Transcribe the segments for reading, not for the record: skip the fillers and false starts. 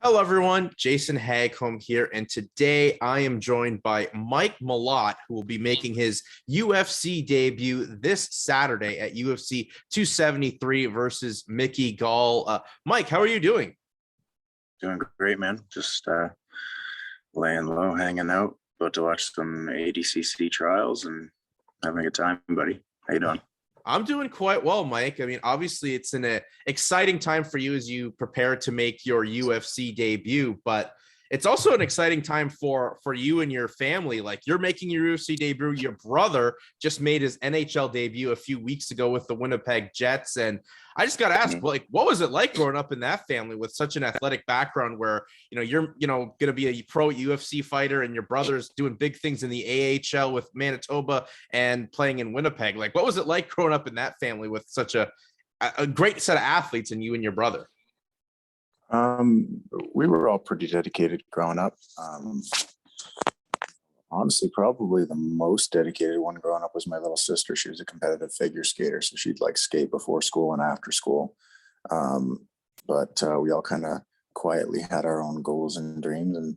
Hello, everyone. Jason Hagholm here, and today I am joined by Mike Malott, who will be making his UFC debut this Saturday at UFC 273 versus Mikey Gall. Mike, how are you doing? Doing great, man. Just laying low, hanging out. About to watch some ADCC trials and having a good time, buddy. How you doing? I'm doing quite well, Mike. I mean, obviously, it's an exciting time for you as you prepare to make your UFC debut, but it's also an exciting time for you and your family. Like, you're making your UFC debut. Your brother just made his NHL debut a few weeks ago with the Winnipeg Jets, and I just got to ask, like, what was it like growing up in that family with such an athletic background where, you're, going to be a pro UFC fighter and your brother's doing big things in the AHL with Manitoba and playing in Winnipeg? Like, what was it like growing up in that family with such a great set of athletes and you and your brother? We were all pretty dedicated growing up. Honestly, probably the most dedicated one growing up was my little sister. She was a competitive figure skater, so she'd like skate before school and after school. But we all kind of quietly had our own goals and dreams and,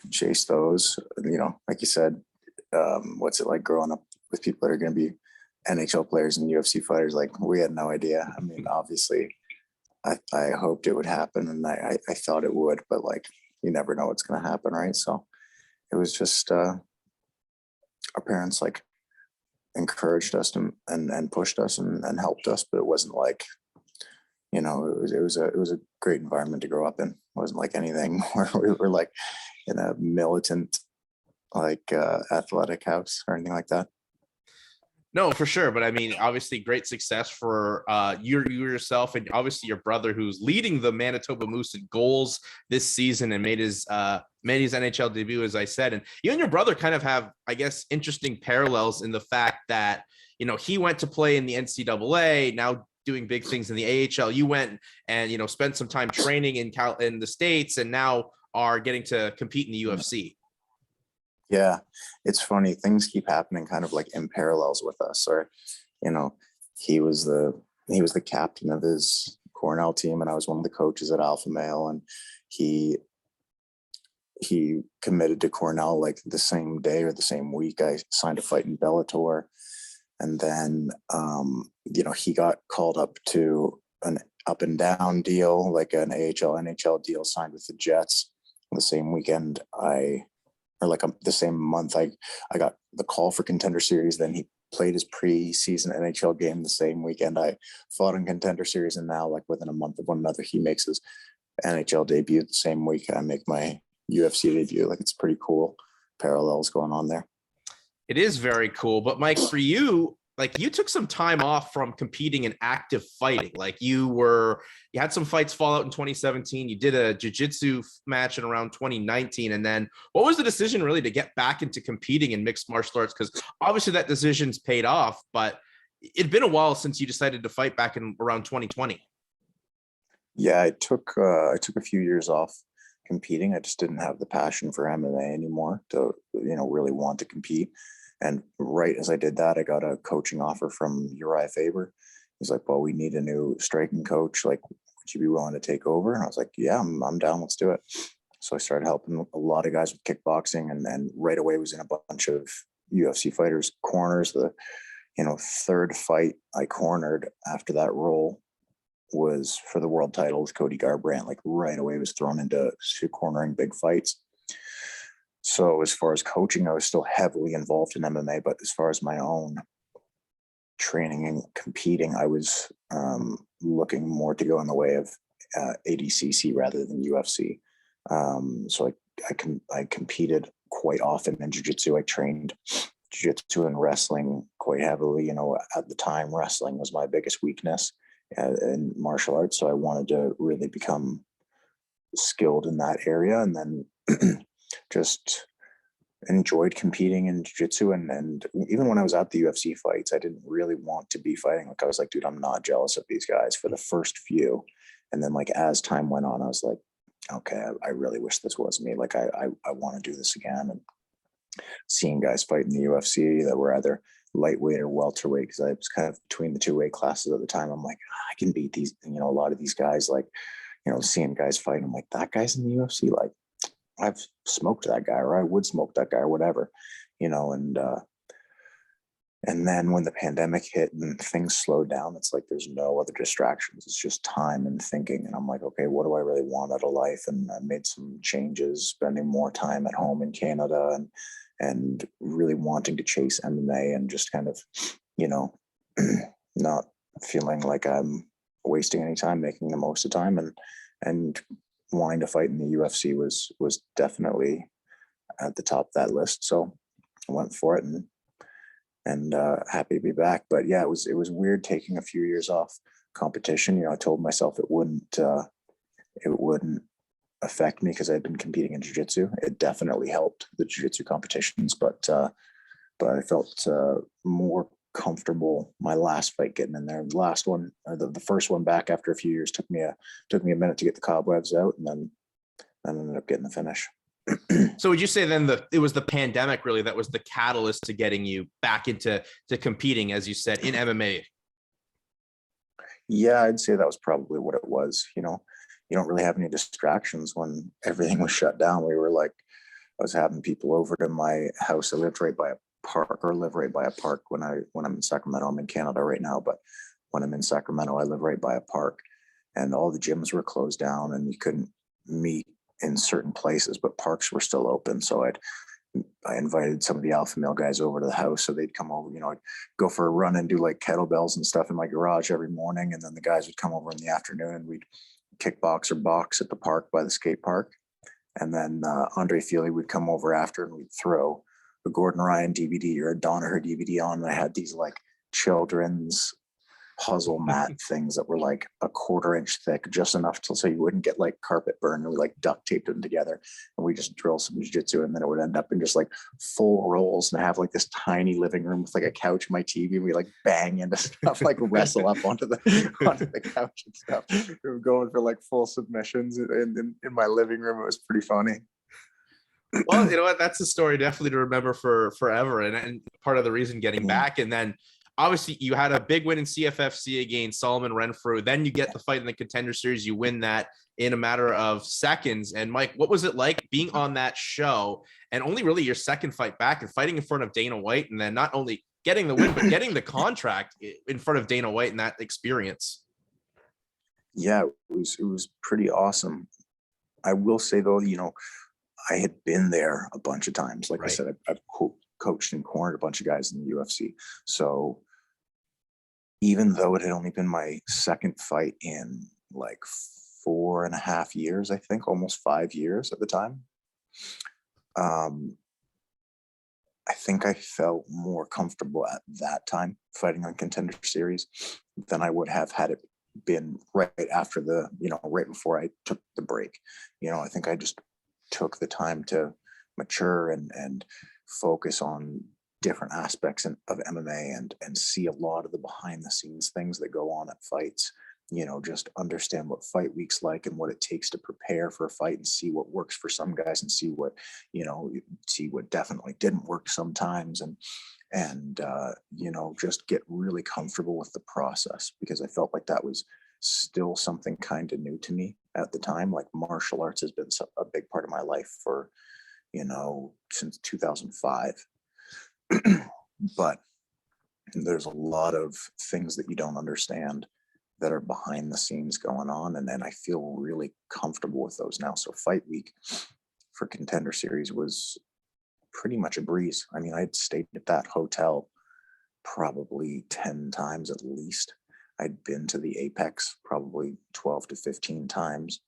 chase those. Like you said, what's it like growing up with people that are going to be NHL players and UFC fighters? Like, we had no idea. I mean, obviously, I hoped it would happen, and I thought it would, but like, you never know what's going to happen, right? So it was just our parents like encouraged us and pushed us and helped us, but it wasn't like, it was a great environment to grow up in. It wasn't like anything where we were like in a militant like athletic house or anything like that. No, for sure. But I mean, obviously great success for you yourself and obviously your brother, who's leading the Manitoba Moose in goals this season and made his NHL debut, as I said. And you and your brother kind of have, I guess, interesting parallels in the fact that, he went to play in the NCAA, now doing big things in the AHL. You went and, spent some time training in the States and now are getting to compete in the UFC. Yeah, it's funny. Things keep happening kind of like in parallels with us. Or, he was the captain of his Cornell team, and I was one of the coaches at Alpha Male, and he committed to Cornell like the same day or the same week I signed a fight in Bellator. And then he got called up to an up and down deal, like an AHL NHL deal signed with the Jets. The same weekend the same month I got the call for Contender Series. Then he played his preseason NHL game the same weekend I fought in Contender Series, and now like within a month of one another he makes his NHL debut the same week I make my UFC debut. Like, it's pretty cool parallels going on there. It is very cool. But Mike, for you, like, you took some time off from competing in active fighting. Like, you had some fights fall out in 2017. You did a jiu-jitsu match in around 2019. And then what was the decision really to get back into competing in mixed martial arts? Because obviously that decision's paid off, but it'd been a while since you decided to fight back in around 2020. Yeah, I took a few years off competing. I just didn't have the passion for MMA anymore to, really want to compete. And right as I did that, I got a coaching offer from Uriah Faber. He's like, well, we need a new striking coach. Like, would you be willing to take over? And I was like, yeah, I'm down. Let's do it. So I started helping a lot of guys with kickboxing, and then right away was in a bunch of UFC fighters' corners. The, third fight I cornered after that role was for the world title with Cody Garbrandt. Like, right away was thrown into cornering big fights. So as far as coaching, I was still heavily involved in MMA, but as far as my own training and competing, I was looking more to go in the way of ADCC rather than UFC. So I competed quite often in jiu-jitsu. I trained jiu-jitsu and wrestling quite heavily. At the time, wrestling was my biggest weakness in martial arts. So I wanted to really become skilled in that area, and then just enjoyed competing in jiu-jitsu. And even when I was at the UFC fights, I didn't really want to be fighting. Like, I was like, dude, I'm not jealous of these guys for the first few. And then like, as time went on, I was like, okay, I really wish this was me. Like, I want to do this again. And seeing guys fight in the UFC that were either lightweight or welterweight, because I was kind of between the two weight classes at the time. I'm like, I can beat these, a lot of these guys. Like, seeing guys fight, I'm like, that guy's in the UFC. Like, I've smoked that guy, or I would smoke that guy, or whatever, and then when the pandemic hit and things slowed down, it's like there's no other distractions. It's just time and thinking. And I'm like, okay, what do I really want out of life? And I made some changes, spending more time at home in Canada, and really wanting to chase MMA, and just kind of, not feeling like I'm wasting any time, making the most of time, and wanting to fight in the UFC was definitely at the top of that list. So I went for it, and happy to be back. But yeah, it was weird taking a few years off competition. I told myself it wouldn't affect me because I'd been competing in jiu-jitsu. It definitely helped the jiu-jitsu competitions, but I felt more comfortable my last fight getting in there. The last one, the first one back after a few years, took me a minute to get the cobwebs out, and then ended up getting the finish. So would you say then it was the pandemic really that was the catalyst to getting you back into competing, as you said, in MMA? Yeah, I'd say that was probably what it was. You don't really have any distractions when everything was shut down. I was having people over to my house. I lived right by a park, or live right by a park when I'm in Sacramento. I'm in Canada right now, but when I'm in Sacramento, I live right by a park, and all the gyms were closed down, and you couldn't meet in certain places, but parks were still open. So I invited some of the alpha male guys over to the house, so they'd come over. I'd go for a run and do like kettlebells and stuff in my garage every morning, and then the guys would come over in the afternoon, and we'd kickbox or box at the park by the skate park. And then Andre Feely would come over after, and we'd throw a Gordon Ryan DVD or a Danaher DVD on. And I had these like children's puzzle mat things that were like a 1/4 inch thick, just enough so you wouldn't get like carpet burn. And we like duct taped them together, and we just drill some jiu-jitsu, and then it would end up in just like full rolls, and have like this tiny living room with like a couch and my TV. And we like bang into stuff, like wrestle up onto the couch and stuff. We were going for like full submissions in my living room. It was pretty funny. Well, you know what? That's a story definitely to remember for forever, and part of the reason getting back. And then obviously you had a big win in CFFC against Solomon Renfrew. Then you get the fight in the Contender Series. You win that in a matter of seconds. And Mike, what was it like being on that show, and only really your second fight back, and fighting in front of Dana White, and then not only getting the win, but getting the contract in front of Dana White in that experience? Yeah, it was pretty awesome. I will say though, I had been there a bunch of times. Like I said, I've coached and cornered a bunch of guys in the UFC. So even though it had only been my second fight in like 4.5 years, I think, almost 5 years at the time, I think I felt more comfortable at that time fighting on Contender Series than I would have had it been right after right before I took the break. I think I just took the time to mature and focus on different aspects of MMA, and see a lot of the behind the scenes things that go on at fights. Just understand what fight week's like, and what it takes to prepare for a fight, and see what works for some guys, and see what definitely didn't work sometimes, and just get really comfortable with the process, because I felt like that was still something kind of new to me at the time. Like, martial arts has been a big part of my life for since 2005. But there's a lot of things that you don't understand that are behind the scenes going on, and then I feel really comfortable with those now. So fight week for Contender Series was pretty much a breeze. I mean, I'd stayed at that hotel probably 10 times at least. I'd been to the Apex probably 12 to 15 times.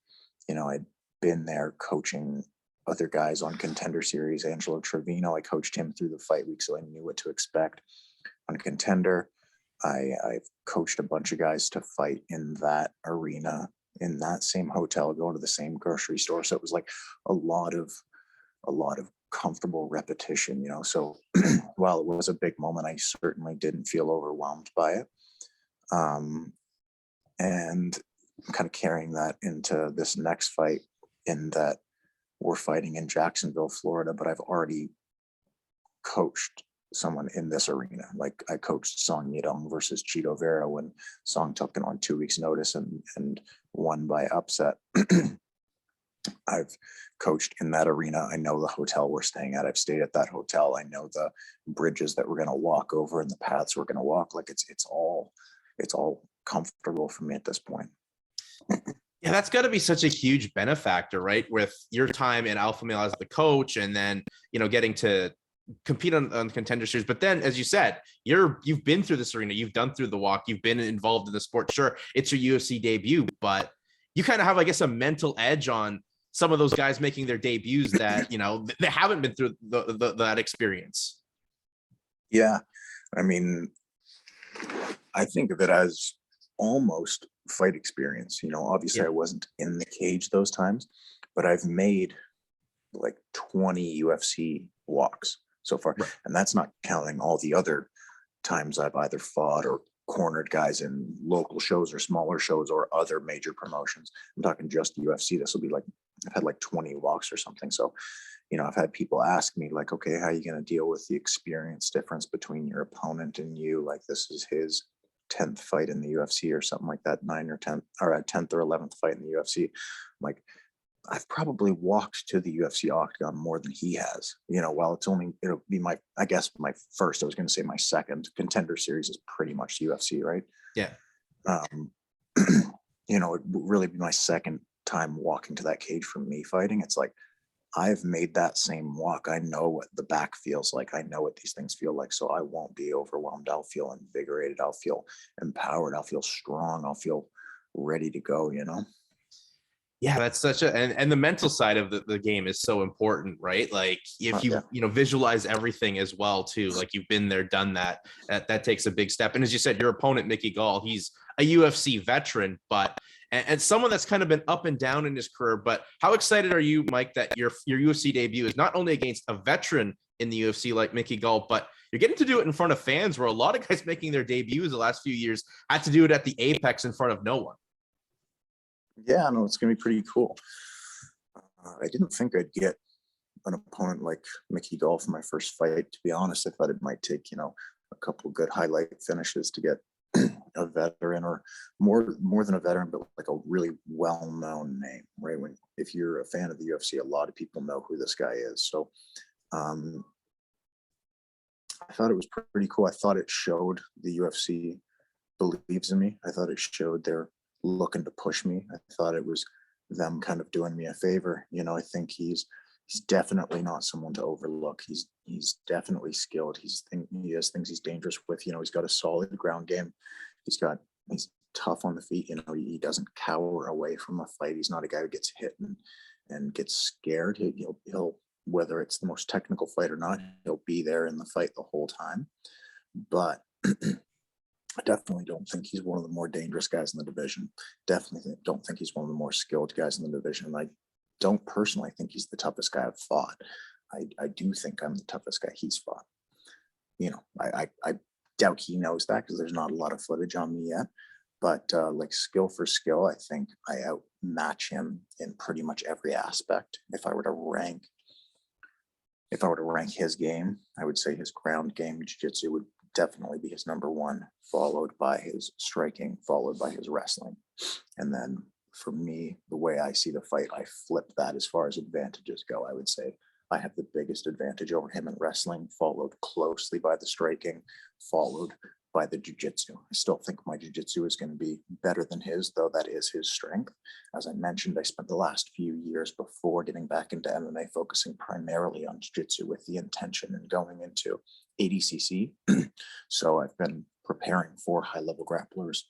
I'd been there coaching other guys on Contender Series. Angelo Trevino, I coached him through the fight week, so I knew what to expect. On Contender, I've coached a bunch of guys to fight in that arena, in that same hotel, going to the same grocery store. So it was like a lot of comfortable repetition, So while it was a big moment, I certainly didn't feel overwhelmed by it. And I'm kind of carrying that into this next fight, in that we're fighting in Jacksonville, Florida, but I've already coached someone in this arena. Like, I coached Song Yadong versus Chito Vera when Song took it on 2 weeks notice, and won by upset. I've coached in that arena. I know the hotel we're staying at. I've stayed at that hotel. I know the bridges that we're going to walk over and the paths we're going to walk. Like it's all comfortable for me at this point. Yeah, that's got to be such a huge benefactor, right? With your time in Alpha Male as the coach, and then getting to compete on Contender Series. But then, as you said, you've been through this arena, you've done through the walk, you've been involved in the sport. Sure, it's your UFC debut, but you kind of have, I guess, a mental edge on some of those guys making their debuts that they haven't been through that experience. Yeah, I mean, I think of it as almost fight experience. Obviously, I wasn't in the cage those times, but I've made like 20 UFC walks so far, right. And that's not counting all the other times I've either fought or cornered guys in local shows or smaller shows or other major promotions. I'm talking just UFC. This will be like, I've had like 20 walks or something. So, I've had people ask me like, okay, how are you going to deal with the experience difference between your opponent and you? Like, this is his 10th fight in the UFC or something like that, 9 or 10 or a 10th or 11th fight in the UFC. I'm like, I've probably walked to the UFC octagon more than he has, while it'll be my first, I was going to say my second. Contender Series is pretty much UFC, right? Yeah. It would really be my second time walking to that cage for me fighting. It's like, I've made that same walk. I know what the back feels like. I know what these things feel like. So I won't be overwhelmed. I'll feel invigorated. I'll feel empowered. I'll feel strong. I'll feel ready to go, Yeah, that's such and the mental side of the game is so important, right? Like if you visualize everything as well too, like you've been there, done that takes a big step. And as you said, your opponent, Mikey Gall, he's a UFC veteran, but and someone that's kind of been up and down in his career. But how excited are you, Mike, that your UFC debut is not only against a veteran in the UFC like Mikey Gall, but you're getting to do it in front of fans, where a lot of guys making their debuts the last few years had to do it at the Apex in front of no one. Yeah, no, it's going to be pretty cool. I didn't think I'd get an opponent like Mikey Gall for my first fight. To be honest, I thought it might take, a couple of good highlight finishes to get a veteran, or more than a veteran, but like a really well-known name, right? If you're a fan of the UFC, a lot of people know who this guy is. So I thought it was pretty cool. I thought it showed the UFC believes in me. I thought it showed they're looking to push me. I thought it was them kind of doing me a favor. I think he's definitely not someone to overlook. He's definitely skilled. He has things he's dangerous with. He's got a solid ground game. He's tough on the feet. He doesn't cower away from a fight. He's not a guy who gets hit and gets scared. He'll whether it's the most technical fight or not, he'll be there in the fight the whole time. But I definitely don't think he's one of the more dangerous guys in the division. Definitely don't think he's one of the more skilled guys in the division. And I don't personally think he's the toughest guy I've fought. I do think I'm the toughest guy he's fought. I doubt he knows that, because there's not a lot of footage on me yet. But like skill for skill, I think I outmatch him in pretty much every aspect. If I were to rank his game, I would say his ground game, jiu-jitsu, would definitely be his number one, followed by his striking, followed by his wrestling. And then for me, the way I see the fight, I flip that as far as advantages go. I would say I have the biggest advantage over him in wrestling, followed closely by the striking, followed by the jiu-jitsu. I still think my jiu-jitsu is going to be better than his, though that is his strength. As I mentioned, I spent the last few years before getting back into MMA focusing primarily on jiu-jitsu with the intention and going into ADCC. So I've been preparing for high-level grapplers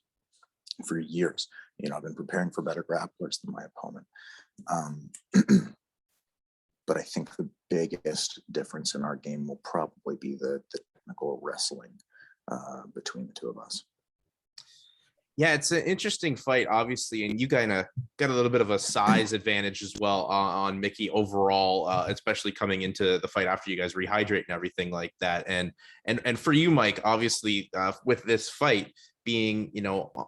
for years. I've been preparing for better grapplers than my opponent. But I think the biggest difference in our game will probably be the technical wrestling between the two of us. Yeah, it's an interesting fight, obviously, and you kind of got a little bit of a size advantage as well on Mickey overall, especially coming into the fight after you guys rehydrate and everything like that. And for you, Mike, obviously, with this fight being,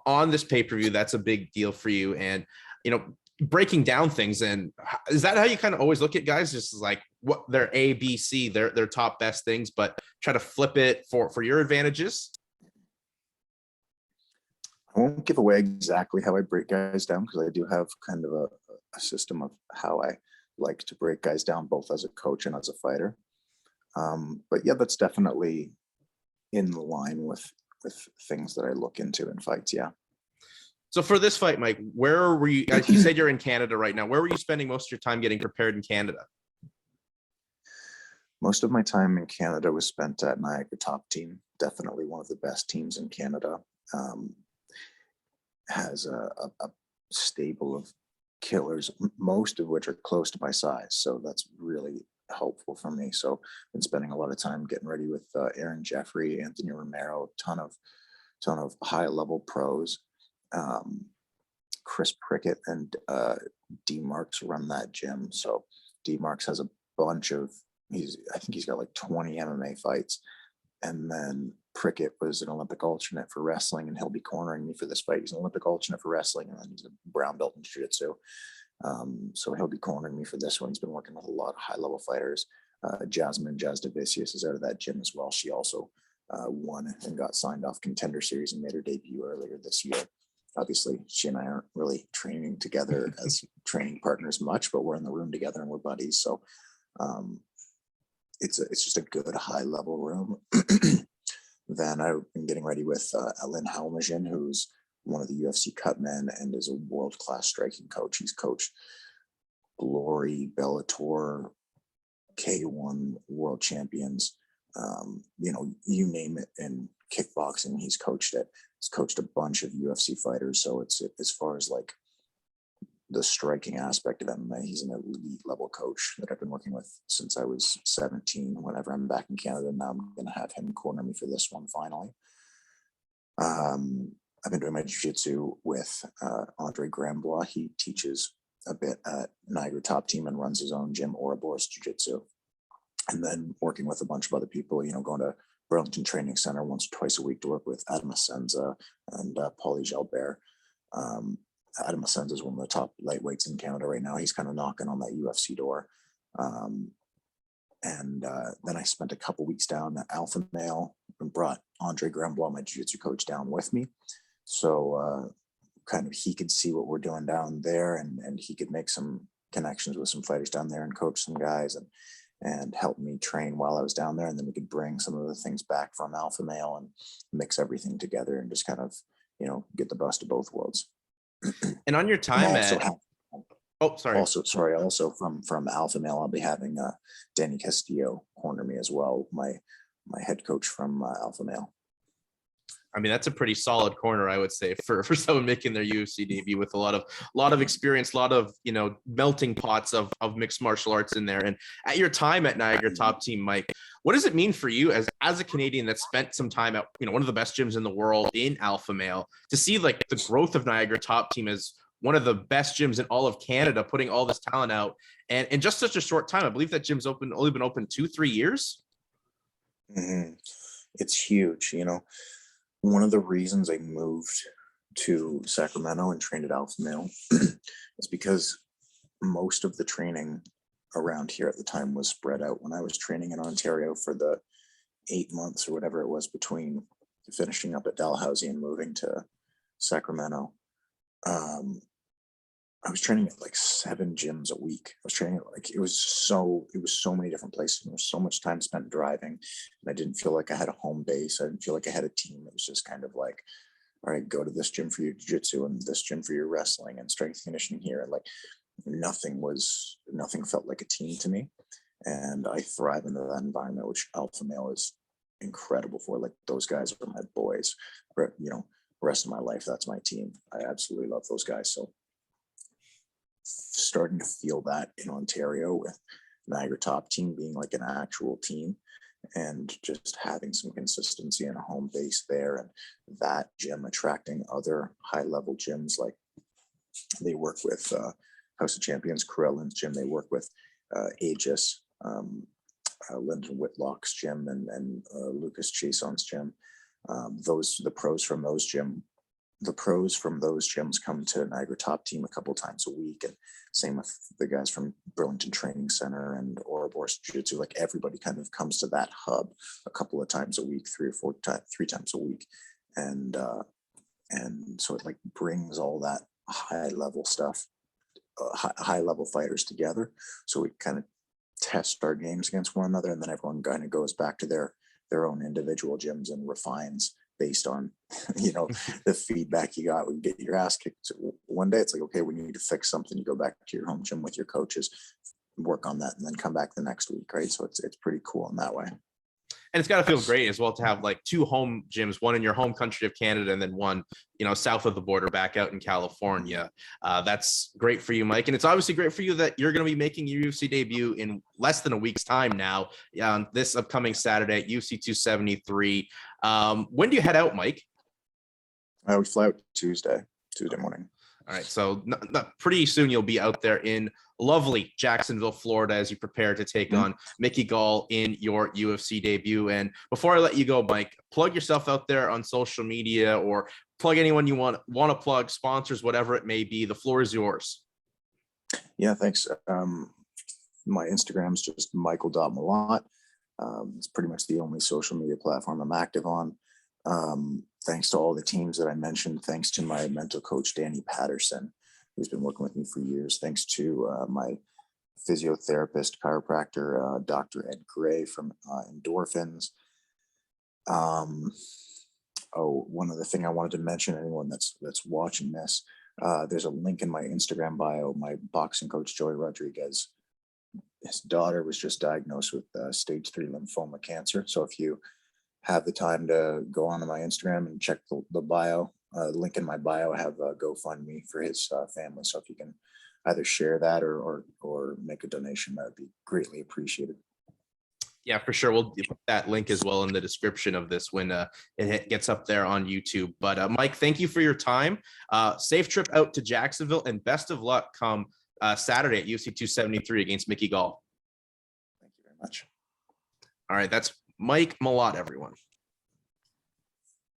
on this pay-per-view, that's a big deal for you. And, breaking down things, and is that how you kind of always look at guys, just like what their A, B, C, their top best things, but try to flip it for your advantages? I won't give away exactly how I break guys down because I do have kind of a system of how I like to break guys down, both as a coach and as a fighter. But yeah, that's definitely in line with things that I look into in fights. Yeah. So for this fight, Mike, where were you? You said you're in Canada right now. Where were you spending most of your time getting prepared in Canada? Most of my time in Canada was spent at Niagara Top Team. Definitely one of the best teams in Canada. Has a stable of killers, most of which are close to my size. So that's really helpful for me. So I've been spending a lot of time getting ready with Aaron Jeffrey, Anthony Romero, ton of high level pros. Chris Prickett and D Marks run that gym. So D Marks has a bunch of I think he's got like 20 MMA fights. And then Prickett was an Olympic alternate for wrestling, and he'll be cornering me for this fight. He's an Olympic alternate for wrestling, and then he's a brown belt in jiu-jitsu. So he'll be cornering me for this one. He's been working with a lot of high-level fighters. Jasmine Jazdavicius is out of that gym as well. She also won and got signed off Contender Series and made her debut earlier this year. Obviously, she and I aren't really training together as training partners much, but we're in the room together and we're buddies. So it's just a good high-level room. Then I've been getting ready with Ellen Halmajin, who's one of the UFC cut men and is a world-class striking coach. He's coached Glory, Bellator, K1 world champions. You name it in kickboxing, he's coached it. He's coached a bunch of UFC fighters. So it's as far as like the striking aspect of MMA, he's an elite level coach that I've been working with since I was 17. Whenever I'm back in Canada, now I'm going to have him corner me for this one finally. I've been doing my jiu-jitsu with Andre Grambois. He teaches a bit at Niagara Top Team and runs his own gym, Ouroboros Jiu-Jitsu. And then working with a bunch of other people, going to Burlington Training Center once or twice a week to work with Adam Asenza and Paulie Jalbert. Adam Asenza is one of the top lightweights in Canada right now. He's kind of knocking on that UFC door. Then I spent a couple weeks down at Alpha Male and brought Andre Grambois, my jiu-jitsu coach, down with me. So kind of he could see what we're doing down there, and he could make some connections with some fighters down there and coach some guys and help me train while I was down there. And then we could bring some of the things back from Alpha Male and mix everything together and just kind of, get the best of both worlds. And on your time Also from Alpha Male, I'll be having Danny Castillo corner me as well, my head coach from Alpha Male. I mean, that's a pretty solid corner, I would say, for someone making their UFC debut with a lot of experience, a lot of, melting pots of mixed martial arts in there. And at your time at Niagara Top Team, Mike, what does it mean for you as a Canadian that spent some time at, one of the best gyms in the world in Alpha Male to see like the growth of Niagara Top Team as one of the best gyms in all of Canada, putting all this talent out and in just such a short time? I believe that gym's only been open 2-3 years. Mm-hmm. It's huge. One of the reasons I moved to Sacramento and trained at Alpha Male is because most of the training around here at the time was spread out. When I was training in Ontario for the 8 months or whatever it was between finishing up at Dalhousie and moving to Sacramento, I was training at like 7 gyms a week. I was training at it was so many different places. There was so much time spent driving, and I didn't feel like I had a home base. I didn't feel like I had a team. It was just kind of like, all right, go to this gym for your jiu-jitsu and this gym for your wrestling and strength conditioning here. And like nothing felt like a team to me. And I thrive in that environment, which Alpha Male is incredible for. Like those guys are my boys. Rest of my life, that's my team. I absolutely love those guys. So starting to feel that in Ontario with Niagara Top Team being like an actual team and just having some consistency and a home base there, and that gym attracting other high level gyms. Like they work with House of Champions, Corellin's gym. They work with Aegis, Lyndon Whitlock's gym, and Lucas Chason's gym. The pros from those gyms come to Niagara Top Team a couple times a week, and same with the guys from Burlington Training Center and Ouroboros Jiu-Jitsu. Like everybody kind of comes to that hub a couple of times a week, 3 times a week, and and so it like brings all that high level stuff, high level fighters together. So we kind of test our games against one another, and then everyone kind of goes back to their own individual gyms and refines based on the feedback you got. We get your ass kicked. So one day it's like, okay, we need to fix something. You go back to your home gym with your coaches, work on that, and then come back the next week, right? So it's pretty cool in that way. And it's got to feel great as well to have like 2 home gyms, one in your home country of Canada and then one, south of the border back out in California. That's great for you, Mike. And it's obviously great for you that you're going to be making your UFC debut in less than a week's time now, this upcoming Saturday at UFC 273. When do you head out, Mike? We fly out Tuesday morning. All right, so pretty soon you'll be out there in lovely Jacksonville, Florida, as you prepare to take on Mikey Gall in your UFC debut. And before I let you go, Mike, plug yourself out there on social media or plug anyone you want to plug, sponsors, whatever it may be. The floor is yours. Yeah, thanks. My Instagram's just michael.malott. It's pretty much the only social media platform I'm active on. Thanks to all the teams that I mentioned. Thanks to my mental coach, Danny Patterson, who's been working with me for years. Thanks to my physiotherapist, chiropractor, Dr. Ed Gray from Endorphins. One other thing I wanted to mention, anyone that's watching this, there's a link in my Instagram bio. My boxing coach, Joey Rodriguez, his daughter was just diagnosed with stage 3 lymphoma cancer. So if you have the time to go onto my Instagram and check the bio, link in my bio, I have a GoFundMe for his family. So if you can either share that or make a donation, that would be greatly appreciated. Yeah, for sure. We'll put that link as well in the description of this when it gets up there on YouTube. But Mike, thank you for your time. Safe trip out to Jacksonville and best of luck come Saturday at UFC 273 against Mikey Gall. Thank you very much. All right, that's Mike Malott, everyone.